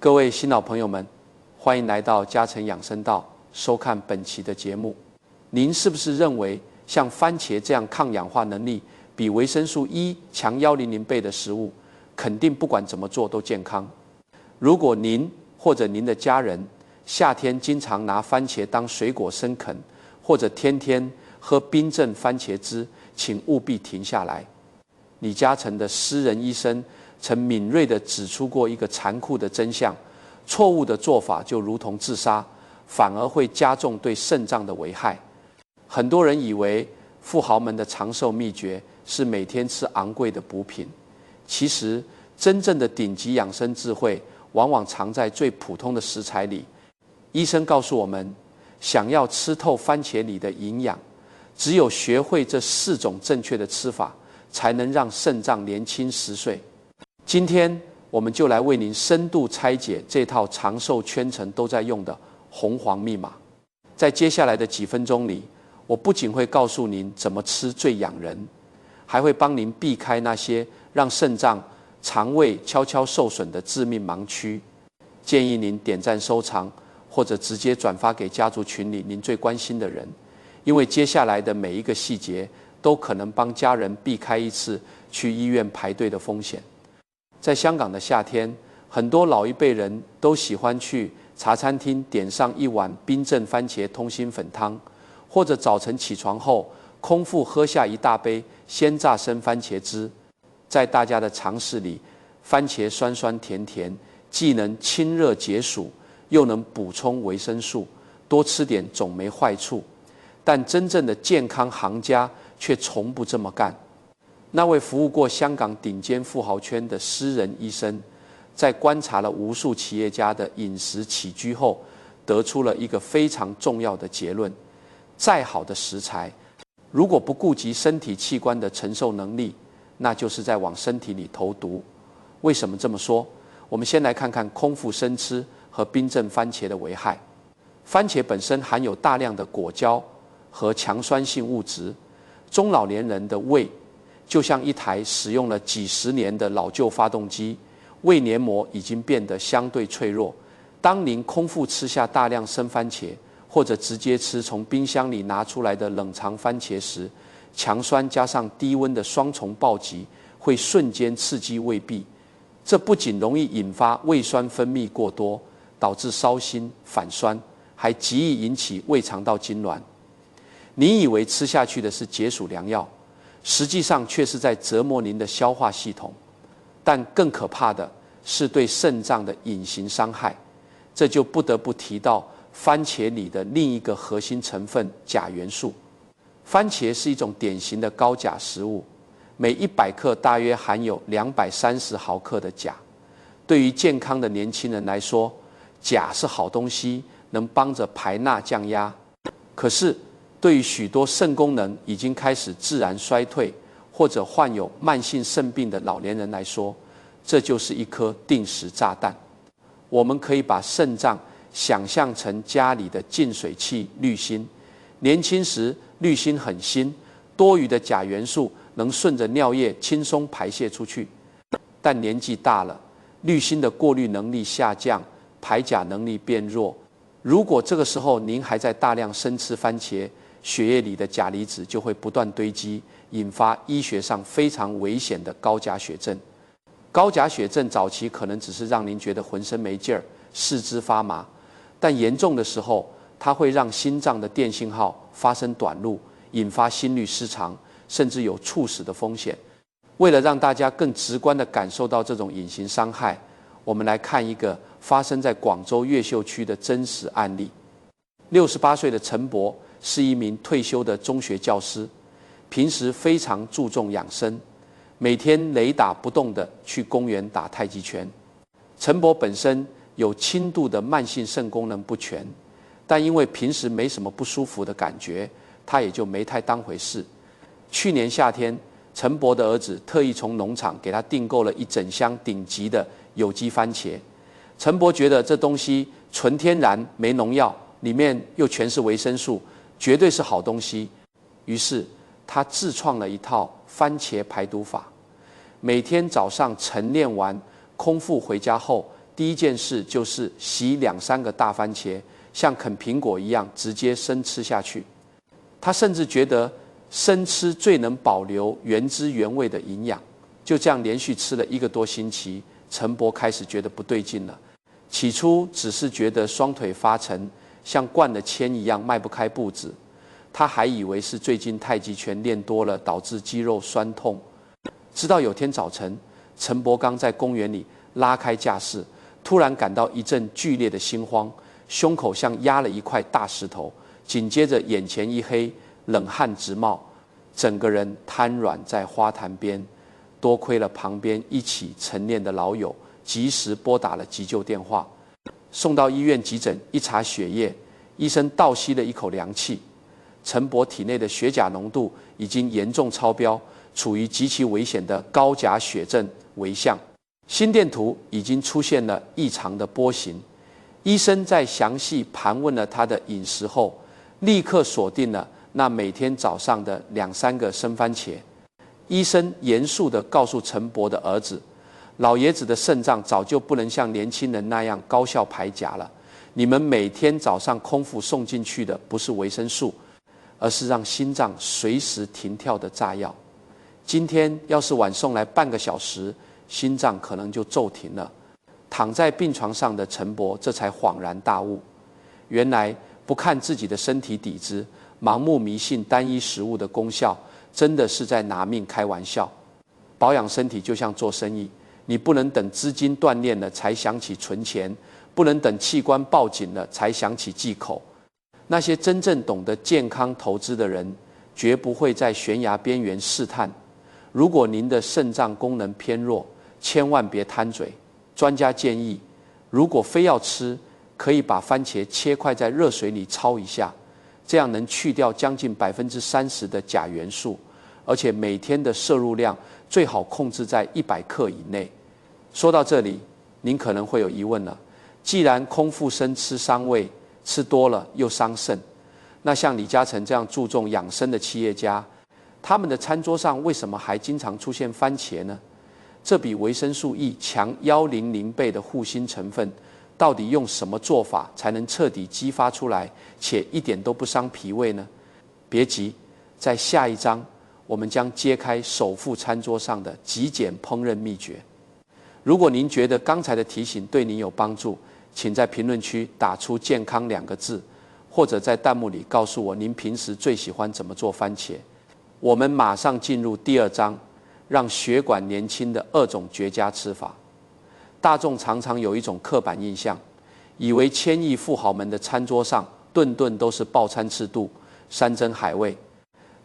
各位新老朋友们，欢迎来到嘉诚养生道，收看本期的节目。您是不是认为像番茄这样抗氧化能力比维生素 E 强100倍的食物，肯定不管怎么做都健康？如果您或者您的家人夏天经常拿番茄当水果生啃，或者天天喝冰镇番茄汁，请务必停下来。李嘉诚的私人医生曾敏锐地指出过一个残酷的真相：错误的做法就如同自杀，反而会加重对肾脏的危害。很多人以为富豪们的长寿秘诀是每天吃昂贵的补品，其实真正的顶级养生智慧往往藏在最普通的食材里。医生告诉我们，想要吃透番茄里的营养，只有学会这4种正确的吃法，才能让肾脏年轻10岁。今天我们就来为您深度拆解这套长寿圈层都在用的红黄密码。在接下来的几分钟里，我不仅会告诉您怎么吃最养人，还会帮您避开那些让肾脏、肠胃悄悄受损的致命盲区。建议您点赞收藏，或者直接转发给家族群里您最关心的人，因为接下来的每一个细节都可能帮家人避开一次去医院排队的风险。在香港的夏天，很多老一辈人都喜欢去茶餐厅点上一碗冰镇番茄通心粉汤，或者早晨起床后空腹喝下一大杯鲜榨生番茄汁。在大家的常识里，番茄酸酸甜甜，既能清热解暑，又能补充维生素，多吃点总没坏处。但真正的健康行家却从不这么干。那位服务过香港顶尖富豪圈的私人医生，在观察了无数企业家的饮食起居后，得出了一个非常重要的结论：再好的食材，如果不顾及身体器官的承受能力，那就是在往身体里投毒。为什么这么说？我们先来看看空腹生吃和冰镇番茄的危害。番茄本身含有大量的果胶和强酸性物质，中老年人的胃就像一台使用了几十年的老旧发动机，胃黏膜已经变得相对脆弱。当您空腹吃下大量生番茄，或者直接吃从冰箱里拿出来的冷藏番茄时，强酸加上低温的双重暴击会瞬间刺激胃壁，这不仅容易引发胃酸分泌过多，导致烧心反酸，还极易引起胃肠道痉挛。你以为吃下去的是解暑良药，实际上却是在折磨您的消化系统。但更可怕的是对肾脏的隐形伤害，这就不得不提到番茄里的另一个核心成分钾元素。番茄是一种典型的高钾食物，每100克大约含有230毫克的钾。对于健康的年轻人来说，钾是好东西，能帮着排钠降压。可是对于许多肾功能已经开始自然衰退，或者患有慢性肾病的老年人来说，这就是一颗定时炸弹。我们可以把肾脏想象成家里的净水器滤芯，年轻时滤芯很新，多余的钾元素能顺着尿液轻松排泄出去。但年纪大了，滤芯的过滤能力下降，排钾能力变弱。如果这个时候您还在大量生吃番茄，血液里的钾离子就会不断堆积，引发医学上非常危险的高钾血症。高钾血症早期可能只是让您觉得浑身没劲儿，四肢发麻，但严重的时候，它会让心脏的电信号发生短路，引发心律失常，甚至有猝死的风险。为了让大家更直观地感受到这种隐形伤害，我们来看一个发生在广州越秀区的真实案例。68岁的陈伯是一名退休的中学教师，平时非常注重养生，每天雷打不动地去公园打太极拳。陈伯本身有轻度的慢性肾功能不全，但因为平时没什么不舒服的感觉，他也就没太当回事。去年夏天，陈伯的儿子特意从农场给他订购了一整箱顶级的有机番茄。陈伯觉得这东西纯天然，没农药，里面又全是维生素，绝对是好东西。于是他自创了一套番茄排毒法，每天早上晨练完，空腹回家后第一件事就是洗2-3个大番茄，像啃苹果一样直接生吃下去。他甚至觉得生吃最能保留原汁原味的营养。就这样连续吃了1个多星期，陈伯开始觉得不对劲了。起初只是觉得双腿发沉，像灌了铅一样迈不开步子。他还以为是最近太极拳练多了导致肌肉酸痛。直到有天早晨，陈伯刚在公园里拉开架势，突然感到一阵剧烈的心慌，胸口像压了一块大石头，紧接着眼前一黑，冷汗直冒，整个人瘫软在花坛边。多亏了旁边一起晨练的老友及时拨打了急救电话，送到医院急诊，一查血液，医生倒吸了一口凉气。陈伯体内的血钾浓度已经严重超标，处于极其危险的高钾血症危象。心电图已经出现了异常的波形。医生在详细盘问了他的饮食后，立刻锁定了那每天早上的2-3个生番茄。医生严肃地告诉陈伯的儿子，老爷子的肾脏早就不能像年轻人那样高效排钾了，你们每天早上空腹送进去的不是维生素，而是让心脏随时停跳的炸药。今天要是晚送来半个小时，心脏可能就骤停了。躺在病床上的陈伯这才恍然大悟，原来不看自己的身体底子，盲目迷信单一食物的功效，真的是在拿命开玩笑。保养身体就像做生意，你不能等资金断裂了才想起存钱，不能等器官报警了才想起忌口。那些真正懂得健康投资的人，绝不会在悬崖边缘试探。如果您的肾脏功能偏弱，千万别贪嘴。专家建议，如果非要吃，可以把番茄切块在热水里焯一下，这样能去掉将近30%的钾元素，而且每天的摄入量最好控制在100克以内。说到这里，您可能会有疑问了，既然空腹生吃伤胃，吃多了又伤肾，那像李嘉诚这样注重养生的企业家，他们的餐桌上为什么还经常出现番茄呢？这比维生素 E 强100倍的护心成分，到底用什么做法才能彻底激发出来，且一点都不伤脾胃呢？别急，在下一章我们将揭开首富餐桌上的极简烹饪秘诀。如果您觉得刚才的提醒对您有帮助，请在评论区打出健康2个字，或者在弹幕里告诉我您平时最喜欢怎么做番茄。我们马上进入第2章，让血管年轻的2种绝佳吃法。大众常常有一种刻板印象，以为千亿富豪们的餐桌上顿顿都是爆餐翅肚、山珍海味。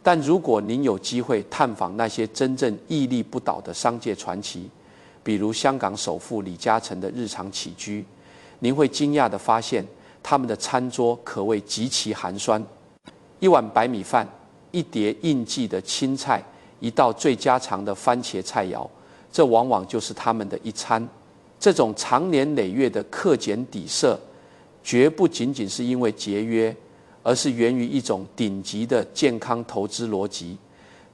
但如果您有机会探访那些真正屹立不倒的商界传奇，比如香港首富李嘉诚的日常起居，您会惊讶地发现，他们的餐桌可谓极其寒酸。一碗白米饭，一碟应季的青菜，一道最家常的番茄菜肴，这往往就是他们的一餐。这种长年累月的克俭抵奢，绝不仅仅是因为节约，而是源于一种顶级的健康投资逻辑。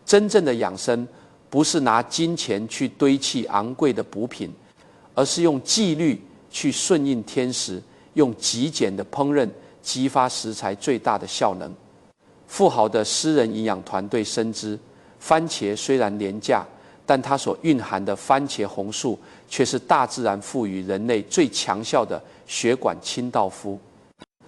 真正的养生，不是拿金钱去堆砌昂贵的补品，而是用纪律去顺应天时，用极简的烹饪激发食材最大的效能。富豪的私人营养团队深知，番茄虽然廉价，但它所蕴含的番茄红素却是大自然赋予人类最强效的血管清道夫。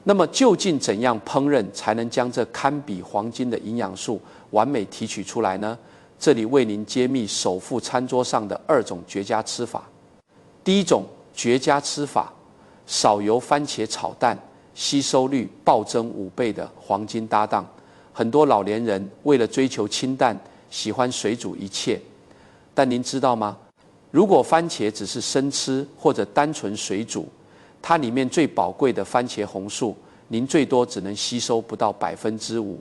那么究竟怎样烹饪才能将这堪比黄金的营养素完美提取出来呢？这里为您揭秘首富餐桌上的2种绝佳吃法。第一种绝佳吃法，少油番茄炒蛋，吸收率暴增5倍的黄金搭档。很多老年人为了追求清淡，喜欢水煮一切。但您知道吗？如果番茄只是生吃或者单纯水煮，它里面最宝贵的番茄红素，您最多只能吸收不到5%。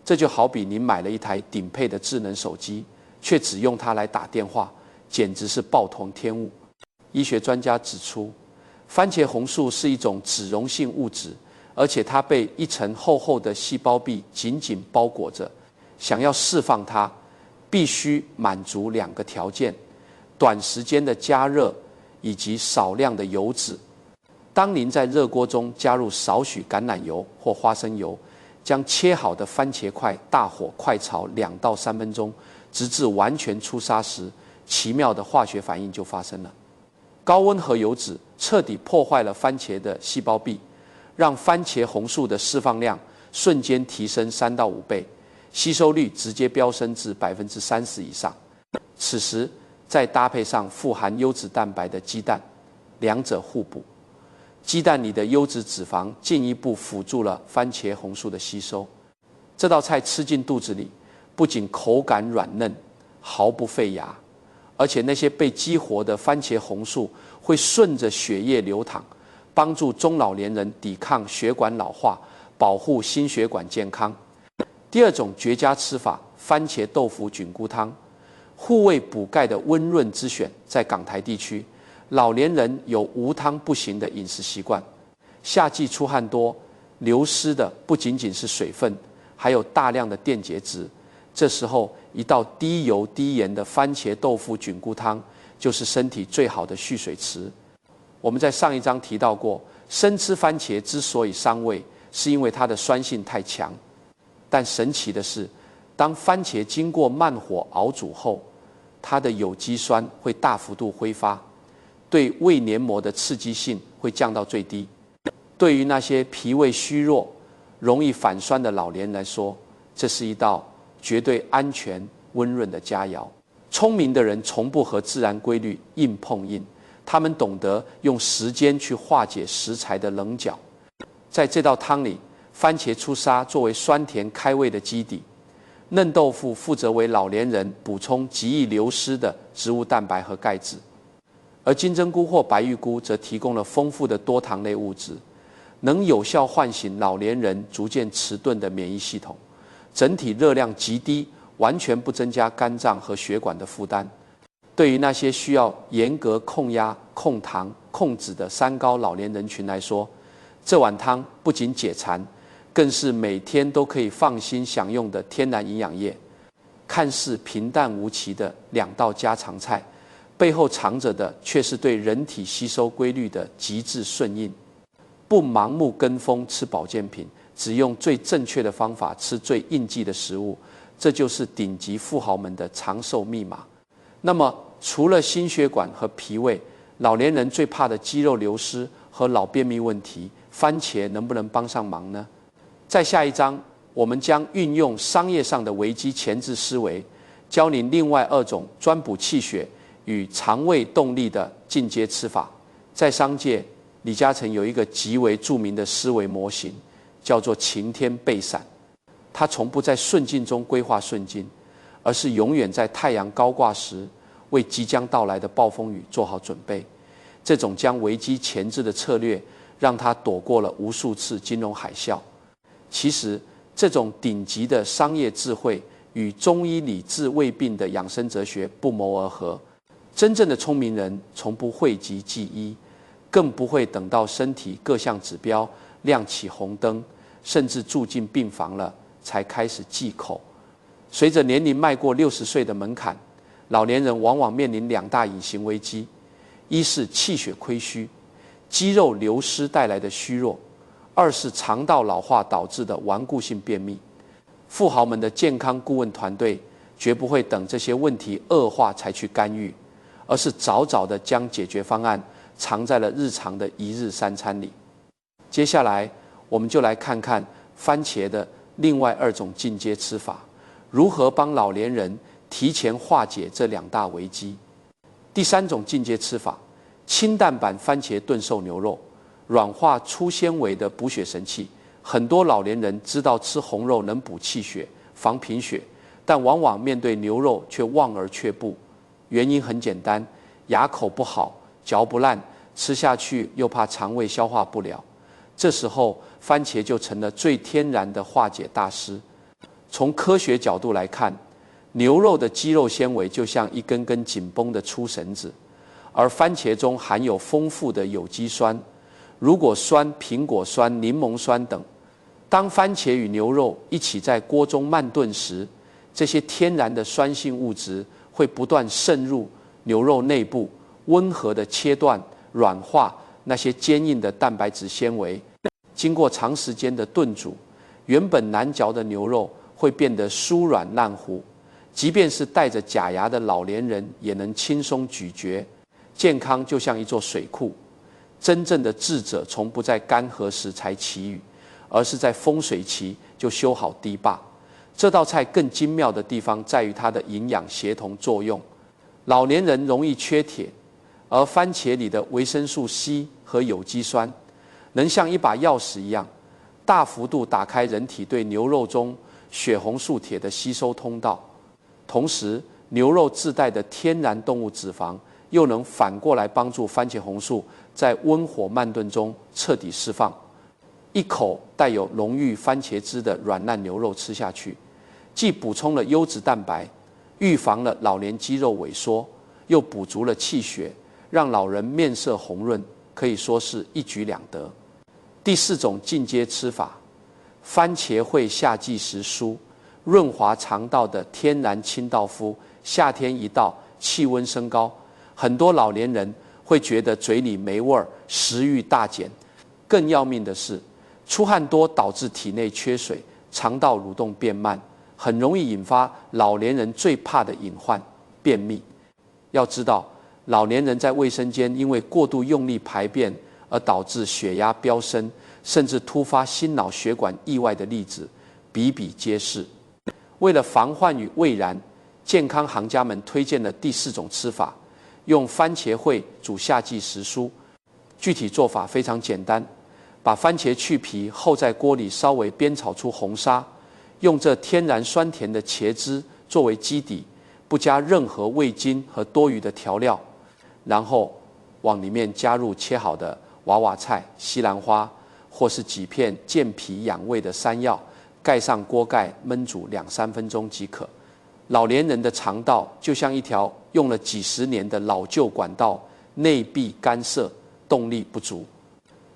这就好比您买了一台顶配的智能手机，却只用它来打电话，简直是暴殄天物。医学专家指出，番茄红素是一种脂溶性物质，而且它被一层厚厚的细胞壁紧紧包裹着。想要释放它，必须满足2个条件：短时间的加热以及少量的油脂。当您在热锅中加入少许橄榄油或花生油，将切好的番茄块大火快炒2到3分钟，直至完全出沙时，奇妙的化学反应就发生了。高温和油脂彻底破坏了番茄的细胞壁，让番茄红素的释放量瞬间提升3到5倍，吸收率直接飙升至30%以上。此时再搭配上富含优质蛋白的鸡蛋，两者互补。鸡蛋里的优质脂肪进一步辅助了番茄红素的吸收。这道菜吃进肚子里，不仅口感软嫩，毫不费牙，而且那些被激活的番茄红素会顺着血液流淌，帮助中老年人抵抗血管老化，保护心血管健康。第二种绝佳吃法，番茄豆腐菌菇汤，护胃补钙的温润之选。在港台地区，老年人有无汤不行的饮食习惯，夏季出汗多，流失的不仅仅是水分，还有大量的电解质。这时候，一道低油低盐的番茄豆腐菌菇汤就是身体最好的蓄水池。我们在上一章提到过，生吃番茄之所以伤胃，是因为它的酸性太强。但神奇的是，当番茄经过慢火熬煮后，它的有机酸会大幅度挥发，对胃黏膜的刺激性会降到最低。对于那些脾胃虚弱、容易反酸的老年人来说，这是一道绝对安全、温润的佳肴。聪明的人从不和自然规律硬碰硬，他们懂得用时间去化解食材的棱角。在这道汤里，番茄出沙作为酸甜开胃的基底，嫩豆腐负责为老年人补充极易流失的植物蛋白和钙质，而金针菇或白玉菇则提供了丰富的多糖类物质，能有效唤醒老年人逐渐迟钝的免疫系统。整体热量极低，完全不增加肝脏和血管的负担。对于那些需要严格控压、控糖、控脂的三高老年人群来说，这碗汤不仅解馋，更是每天都可以放心享用的天然营养液。看似平淡无奇的2道家常菜，背后藏着的却是对人体吸收规律的极致顺应。不盲目跟风吃保健品，只用最正确的方法吃最应季的食物，这就是顶级富豪们的长寿密码。那么，除了心血管和脾胃，老年人最怕的肌肉流失和老便秘问题，番茄能不能帮上忙呢？在下一章，我们将运用商业上的危机前置思维，教您另外2种专补气血与肠胃动力的进阶吃法。在商界，李嘉诚有一个极为著名的思维模型，叫做晴天备伞。他从不在顺境中规划顺境，而是永远在太阳高挂时，为即将到来的暴风雨做好准备。这种将危机前置的策略，让他躲过了无数次金融海啸。其实，这种顶级的商业智慧与中医理治胃病的养生哲学不谋而合。真正的聪明人从不讳疾忌医，更不会等到身体各项指标亮起红灯，甚至住进病房了才开始忌口。随着年龄迈过60岁的门槛，老年人往往面临2大隐形危机：一是气血亏虚，肌肉流失带来的虚弱；二是肠道老化导致的顽固性便秘。富豪们的健康顾问团队绝不会等这些问题恶化才去干预，而是早早地将解决方案藏在了日常的1日3餐里。接下来，我们就来看看番茄的另外2种进阶吃法，如何帮老年人提前化解这2大危机。第3种进阶吃法，清淡版番茄炖瘦牛肉，软化粗纤维的补血神器。很多老年人知道吃红肉能补气血、防贫血，但往往面对牛肉却望而却步。原因很简单，牙口不好，嚼不烂，吃下去又怕肠胃消化不了。这时候，番茄就成了最天然的化解大师。从科学角度来看，牛肉的肌肉纤维就像一根根紧绷的粗绳子，而番茄中含有丰富的有机酸，如果酸、苹果酸、柠檬酸等。当番茄与牛肉一起在锅中慢炖时，这些天然的酸性物质会不断渗入牛肉内部，温和的切断、软化那些坚硬的蛋白质纤维。经过长时间的炖煮，原本难嚼的牛肉会变得酥软烂糊，即便是带着假牙的老年人也能轻松咀嚼。健康就像一座水库，真正的智者从不在干涸时才祈雨，而是在丰水期就修好堤坝。这道菜更精妙的地方在于它的营养协同作用。老年人容易缺铁，而番茄里的维生素 C 和有机酸能像一把钥匙一样，大幅度打开人体对牛肉中血红素铁的吸收通道。同时，牛肉自带的天然动物脂肪又能反过来帮助番茄红素在温火慢炖中彻底释放。一口带有浓郁番茄汁的软烂牛肉吃下去，既补充了优质蛋白，预防了老年肌肉萎缩，又补足了气血，让老人面色红润，可以说是一举两得。第4种进阶吃法，番茄会夏季时蔬，润滑肠道的天然清道夫。夏天一到，气温升高，很多老年人会觉得嘴里没味儿，食欲大减。更要命的是，出汗多导致体内缺水，肠道蠕动变慢，很容易引发老年人最怕的隐患——便秘。要知道，老年人在卫生间因为过度用力排便而导致血压飙升，甚至突发心脑血管意外的例子比比皆是。为了防患于未然，健康行家们推荐了第4种吃法，用番茄烩煮夏季时蔬。具体做法非常简单，把番茄去皮后在锅里稍微煸炒出红砂，用这天然酸甜的茄汁作为基底，不加任何味精和多余的调料，然后往里面加入切好的娃娃菜、西兰花，或是几片健脾养胃的山药，盖上锅盖焖煮2-3分钟即可。老年人的肠道就像一条用了几十年的老旧管道，内壁干涩，动力不足。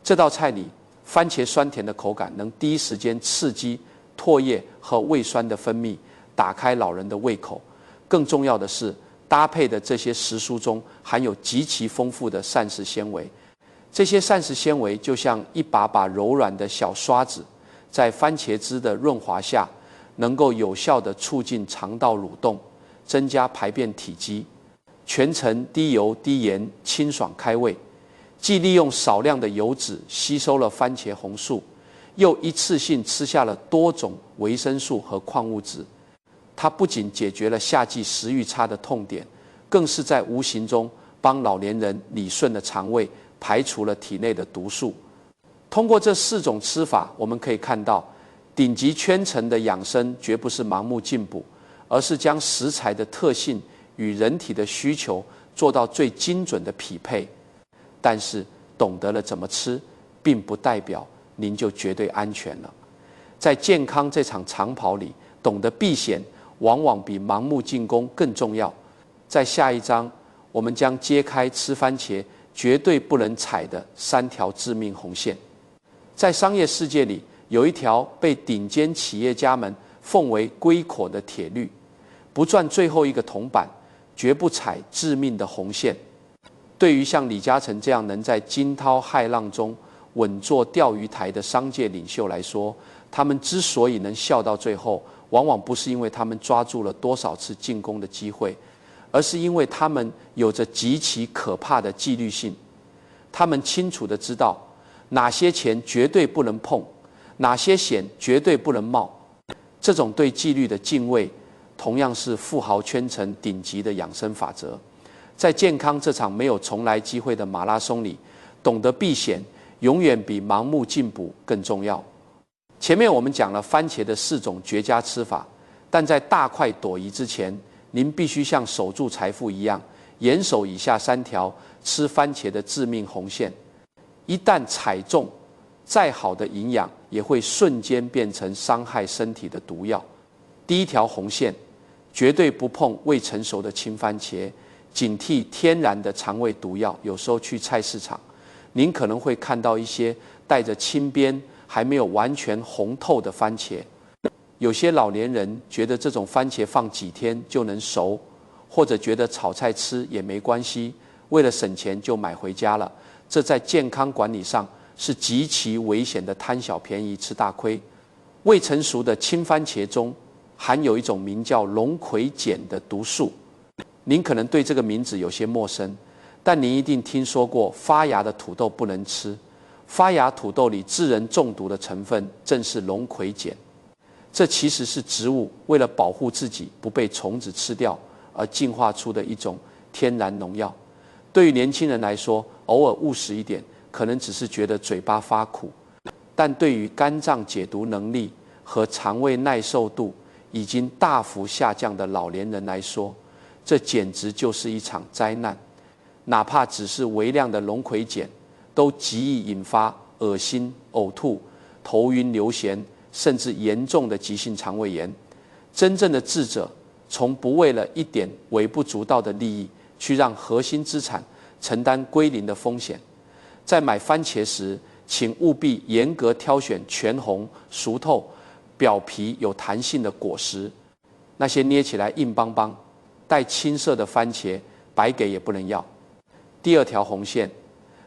这道菜里，番茄酸甜的口感能第一时间刺激唾液和胃酸的分泌，打开老人的胃口。更重要的是，搭配的这些食蔬中含有极其丰富的膳食纤维。这些膳食纤维就像一把把柔软的小刷子，在番茄汁的润滑下，能够有效地促进肠道蠕动，增加排便体积。全程低油低盐，清爽开胃。既利用少量的油脂吸收了番茄红素，又一次性吃下了多种维生素和矿物质。它不仅解决了夏季食欲差的痛点，更是在无形中帮老年人理顺了肠胃，排除了体内的毒素。通过这4种吃法，我们可以看到，顶级圈层的养生绝不是盲目进补，而是将食材的特性与人体的需求做到最精准的匹配。但是懂得了怎么吃，并不代表您就绝对安全了。在健康这场长跑里，懂得避险往往比盲目进攻更重要。在下一章，我们将揭开吃番茄绝对不能踩的3条致命红线。在商业世界里，有一条被顶尖企业家们奉为圭臬的铁律：不赚最后一个铜板，绝不踩致命的红线。对于像李嘉诚这样能在惊涛骇浪中稳坐钓鱼台的商界领袖来说，他们之所以能笑到最后，往往不是因为他们抓住了多少次进攻的机会，而是因为他们有着极其可怕的纪律性。他们清楚地知道哪些钱绝对不能碰，哪些险绝对不能冒。这种对纪律的敬畏，同样是富豪圈层顶级的养生法则。在健康这场没有重来机会的马拉松里，懂得避险永远比盲目进补更重要。前面我们讲了番茄的4种绝佳吃法，但在大快朵颐之前，您必须像守住财富一样，严守以下3条吃番茄的致命红线。一旦踩中，再好的营养也会瞬间变成伤害身体的毒药。第1条红线，绝对不碰未成熟的青番茄，警惕天然的肠胃毒药。有时候去菜市场，您可能会看到一些带着青边还没有完全红透的番茄。有些老年人觉得这种番茄放几天就能熟，或者觉得炒菜吃也没关系，为了省钱就买回家了，这在健康管理上是极其危险的贪小便宜吃大亏。未成熟的青番茄中含有一种名叫龙葵碱的毒素，您可能对这个名字有些陌生，但您一定听说过发芽的土豆不能吃。发芽土豆里致人中毒的成分正是龙葵碱，这其实是植物为了保护自己不被虫子吃掉而进化出的一种天然农药。对于年轻人来说，偶尔误食一点，可能只是觉得嘴巴发苦，但对于肝脏解毒能力和肠胃耐受度已经大幅下降的老年人来说，这简直就是一场灾难。哪怕只是微量的龙葵碱，都极易引发恶心、呕吐、头晕、流涎，甚至严重的急性肠胃炎。真正的智者从不为了一点微不足道的利益去让核心资产承担归零的风险。在买番茄时，请务必严格挑选全红、熟透、表皮有弹性的果实，那些捏起来硬邦邦、带青色的番茄，白给也不能要。第二条红线，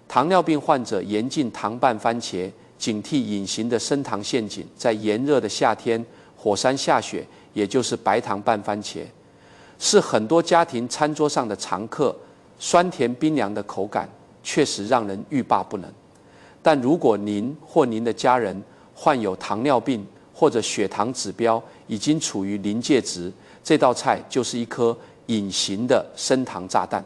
糖尿病患者严禁糖拌番茄，警惕隐形的升糖陷阱。在炎热的夏天，火山下雪，也就是白糖拌番茄，是很多家庭餐桌上的常客。酸甜冰凉的口感确实让人欲罢不能。但如果您或您的家人患有糖尿病，或者血糖指标已经处于临界值，这道菜就是一颗隐形的升糖炸弹。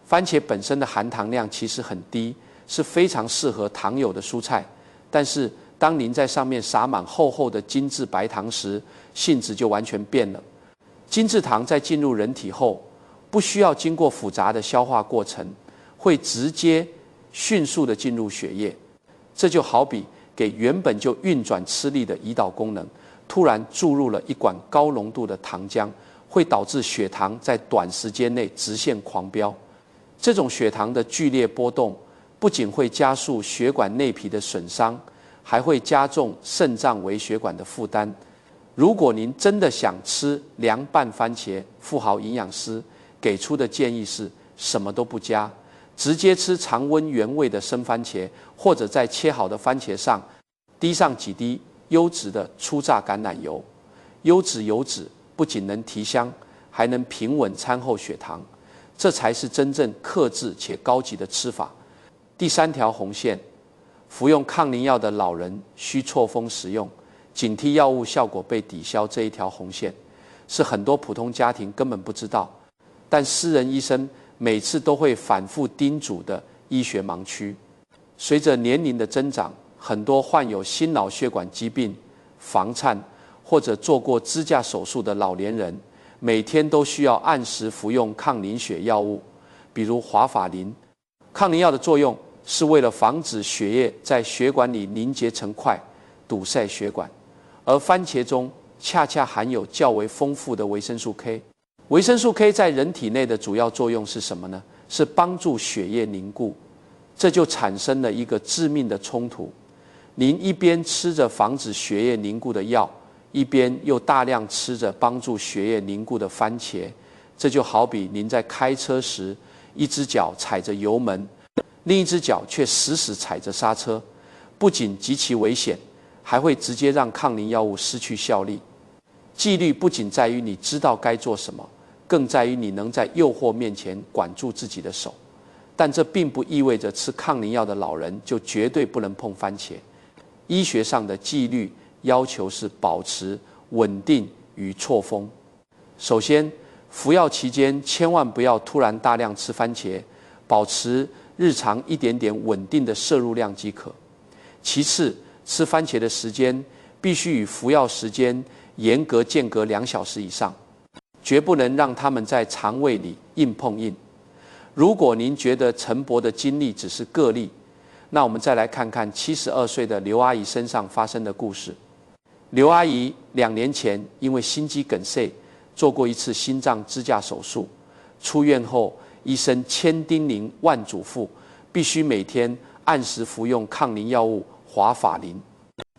番茄本身的含糖量其实很低，是非常适合糖友的蔬菜，但是当您在上面撒满厚厚的精致白糖时，性质就完全变了。精致糖在进入人体后，不需要经过复杂的消化过程，会直接迅速的进入血液。这就好比给原本就运转吃力的胰岛功能突然注入了一管高浓度的糖浆，会导致血糖在短时间内直线狂飙。这种血糖的剧烈波动不仅会加速血管内皮的损伤，还会加重肾脏微血管的负担。如果您真的想吃凉拌番茄，富豪营养师给出的建议是什么都不加，直接吃常温原味的生番茄，或者在切好的番茄上滴上几滴优质的初榨橄榄油。优质油脂不仅能提香，还能平稳餐后血糖，这才是真正克制且高级的吃法。第三条红线，服用抗凝药的老人需错峰食用，警惕药物效果被抵消。这一条红线是很多普通家庭根本不知道，但私人医生每次都会反复叮嘱的医学盲区。随着年龄的增长，很多患有心脑血管疾病、房颤或者做过支架手术的老年人，每天都需要按时服用抗凝血药物，比如华法林。抗凝药的作用是为了防止血液在血管里凝结成块，堵塞血管。而番茄中恰恰含有较为丰富的维生素 K。维生素 K 在人体内的主要作用是什么呢？是帮助血液凝固。这就产生了一个致命的冲突。您一边吃着防止血液凝固的药，一边又大量吃着帮助血液凝固的番茄，这就好比您在开车时，一只脚踩着油门，另一只脚却死死踩着刹车，不仅极其危险，还会直接让抗凝药物失去效力。纪律不仅在于你知道该做什么，更在于你能在诱惑面前管住自己的手。但这并不意味着吃抗凝药的老人就绝对不能碰番茄。医学上的纪律要求是保持稳定与错峰。首先，服药期间千万不要突然大量吃番茄，保持日常一点点稳定的摄入量即可。其次，吃番茄的时间必须与服药时间严格间隔2小时以上，绝不能让它们在肠胃里硬碰硬。如果您觉得陈伯的经历只是个例，那我们再来看看72岁的刘阿姨身上发生的故事。刘阿姨2年前因为心肌梗塞做过一次心脏支架手术，出院后医生千叮咛万嘱咐，必须每天按时服用抗凝药物华法林，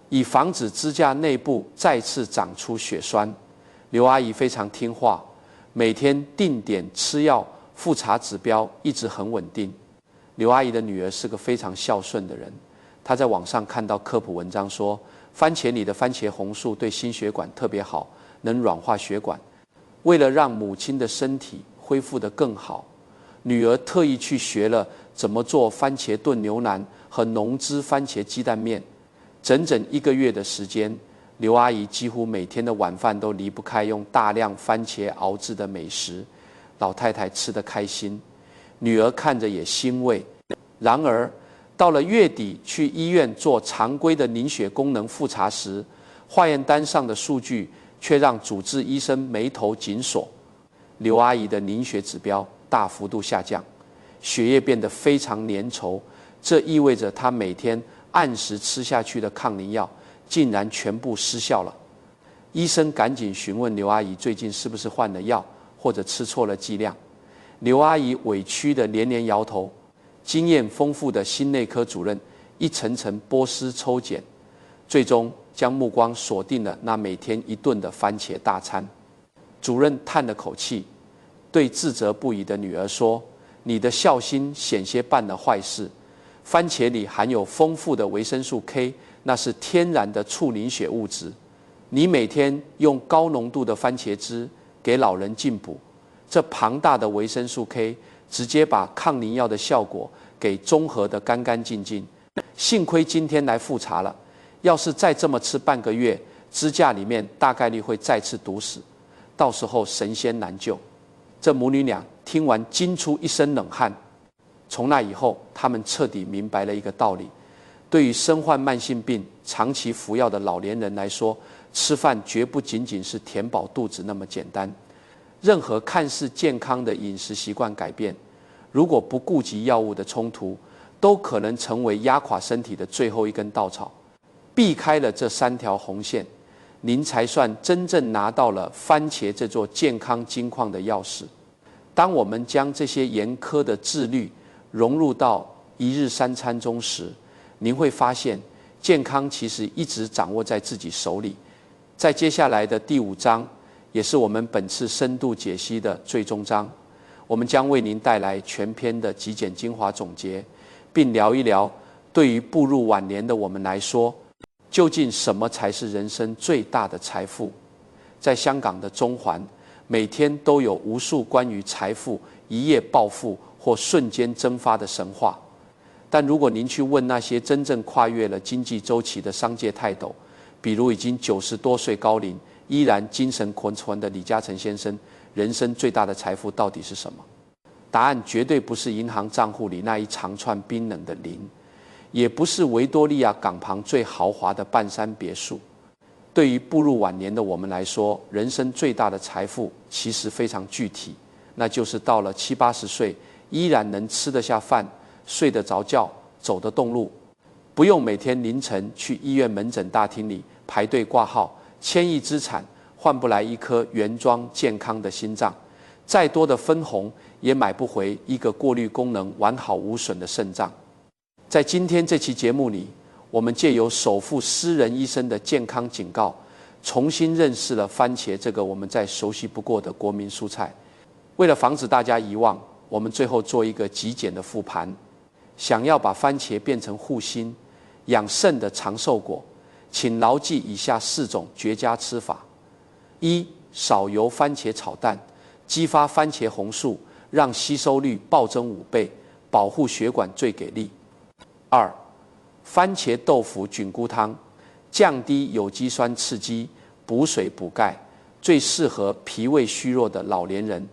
以防止支架内部再次长出血栓。刘阿姨非常听话，每天定点吃药复查指标一直很稳定。刘阿姨的女儿是个非常孝顺的人，她在网上看到科普文章说，番茄里的番茄红素对心血管特别好，能软化血管。为了让母亲的身体恢复得更好，女儿特意去学了怎么做番茄炖牛腩和浓汁番茄鸡蛋面。整整1个月的时间，刘阿姨几乎每天的晚饭都离不开用大量番茄熬制的美食。老太太吃得开心，女儿看着也欣慰。然而，到了月底去医院做常规的凝血功能复查时，化验单上的数据却让主治医生眉头紧锁。刘阿姨的凝血指标大幅度下降，血液变得非常粘稠，这意味着她每天按时吃下去的抗凝药竟然全部失效了。医生赶紧询问刘阿姨最近是不是换了药，或者吃错了剂量。刘阿姨委屈的连连摇头。经验丰富的心内科主任一层层剥丝抽检，最终将目光锁定了那每天1顿的番茄大餐。主任叹了口气，对自责不已的女儿说：“你的孝心险些办了坏事。番茄里含有丰富的维生素 K， 那是天然的促凝血物质。你每天用高浓度的番茄汁给老人进补，这庞大的维生素 K 直接把抗凝药的效果给中和得干干净净。幸亏今天来复查了，要是再这么吃半个月，支架里面大概率会再次堵死，到时候神仙难救。”这母女俩听完惊出一身冷汗。从那以后，他们彻底明白了一个道理：对于身患慢性病、长期服药的老年人来说，吃饭绝不仅仅是填饱肚子那么简单。任何看似健康的饮食习惯改变，如果不顾及药物的冲突，都可能成为压垮身体的最后一根稻草。避开了这3条红线，您才算真正拿到了番茄这座健康金矿的钥匙。当我们将这些严苛的自律融入到1日3餐中时，您会发现健康其实一直掌握在自己手里。在接下来的第5章，也是我们本次深度解析的最终章，我们将为您带来全篇的极简精华总结，并聊一聊对于步入晚年的我们来说，究竟什么才是人生最大的财富？在香港的中环，每天都有无数关于财富一夜暴富或瞬间蒸发的神话。但如果您去问那些真正跨越了经济周期的商界泰斗，比如已经90多岁高龄依然精神浑浑的李嘉诚先生，人生最大的财富到底是什么？答案绝对不是银行账户里那一长串冰冷的零，也不是维多利亚港旁最豪华的半山别墅。对于步入晚年的我们来说，人生最大的财富其实非常具体，那就是到了70、80岁依然能吃得下饭、睡得着觉、走得动路，不用每天凌晨去医院门诊大厅里排队挂号，1000亿资产换不来一颗原装健康的心脏，再多的分红也买不回一个过滤功能完好无损的肾脏。在今天这期节目里，我们借由首富私人医生的健康警告，重新认识了番茄这个我们再熟悉不过的国民蔬菜。为了防止大家遗忘，我们最后做一个极简的复盘。想要把番茄变成护心、养肾的长寿果，请牢记以下4种绝佳吃法： 1. 少油番茄炒蛋，激发番茄红素，让吸收率暴增5倍，保护血管最给力。 2. 番茄豆腐菌菇汤，降低有机酸刺激，补水补钙，最适合脾胃虚弱的老年人。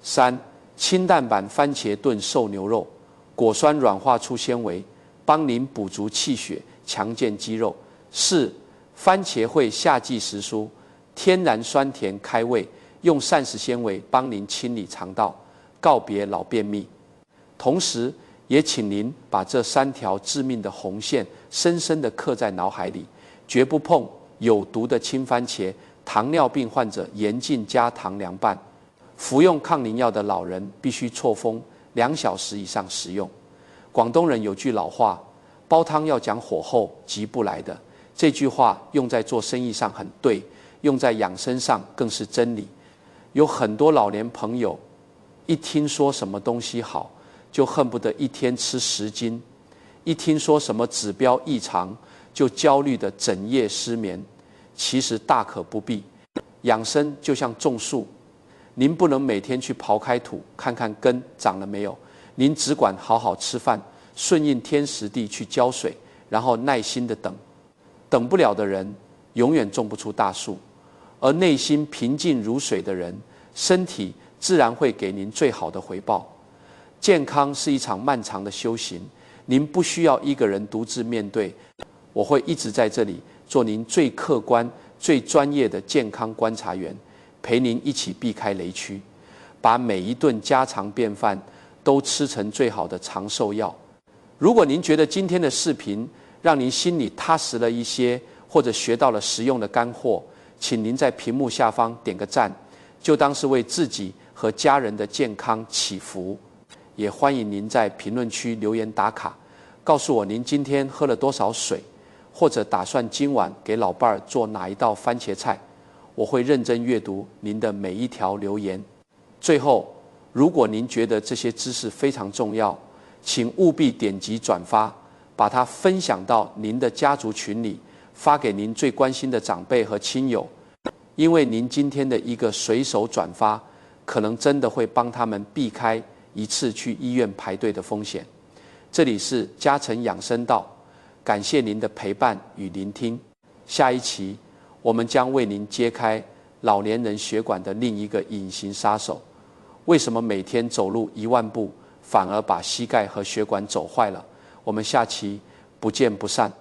3. 清淡版番茄炖瘦牛肉，果酸软化出纤维，帮您补足气血，强健肌肉。 4. 番茄会夏季时蔬，天然酸甜开胃，用膳食纤维帮您清理肠道，告别老便秘。同时也请您把这3条致命的红线深深地刻在脑海里，绝不碰有毒的青番茄，糖尿病患者严禁加糖凉拌，服用抗凝药的老人必须错峰2小时以上食用。广东人有句老话，煲汤要讲火候，急不来的。这句话用在做生意上很对，用在养生上更是真理。有很多老年朋友一听说什么东西好，就恨不得一天吃10斤；一听说什么指标异常，就焦虑的整夜失眠。其实大可不必。养生就像种树，您不能每天去刨开土看看根长了没有，您只管好好吃饭，顺应天时地去浇水，然后耐心的等。等不了的人永远种不出大树，而内心平静如水的人，身体自然会给您最好的回报。健康是一场漫长的修行，您不需要一个人独自面对，我会一直在这里做您最客观、最专业的健康观察员，陪您一起避开雷区，把每一顿家常便饭都吃成最好的长寿药。如果您觉得今天的视频让您心里踏实了一些，或者学到了实用的干货，请您在屏幕下方点个赞，就当是为自己和家人的健康祈福。也欢迎您在评论区留言打卡，告诉我您今天喝了多少水，或者打算今晚给老伴儿做哪一道番茄菜，我会认真阅读您的每一条留言。最后，如果您觉得这些知识非常重要，请务必点击转发，把它分享到您的家族群里，发给您最关心的长辈和亲友，因为您今天的一个随手转发，可能真的会帮他们避开一次去医院排队的风险。这里是嘉诚养生道，感谢您的陪伴与聆听。下一期我们将为您揭开老年人血管的另一个隐形杀手，为什么每天走路1万步反而把膝盖和血管走坏了？我们下期不见不散。